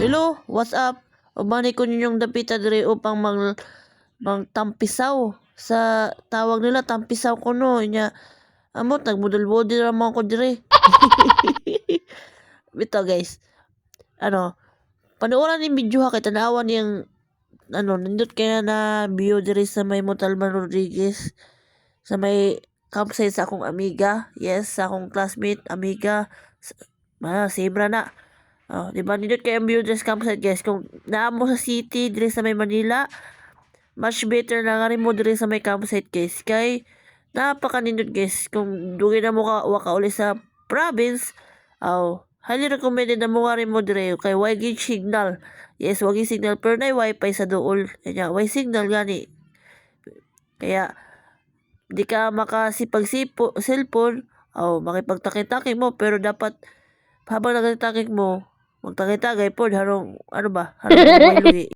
Hello, what's up? Umani ko ninyong dapita dire upang tampisaw sa tawag nila tampisaw ko no nya amot nagbudol-budol ramon ko dire. Bito guys. Panooran ni video ha kay tanawan yang nindot kaya na bio dire sa may Montalban Rodriguez sa may campsite sa akong amiga. Yes, sa akong classmate, amiga. Sibra na. Di ba nindot kay ang bio dire sa campsite guys. Kung naamo sa city dire sa may Manila, much better na nga rin mo dire sa may campsite guys. Kay napakanindot guys. Kung dugay na mo waka uli sa province, highly recommended na mo nga rin mo dire kay wagi signal. Yes, wagi signal pero na wifi sa dool. Kaya way signal gani. Kaya di ka makasipag-sipo cellphone, makipagtakit-takik mo pero dapat habang nagtakik mo magtakit-takik pod harong harong may lugi.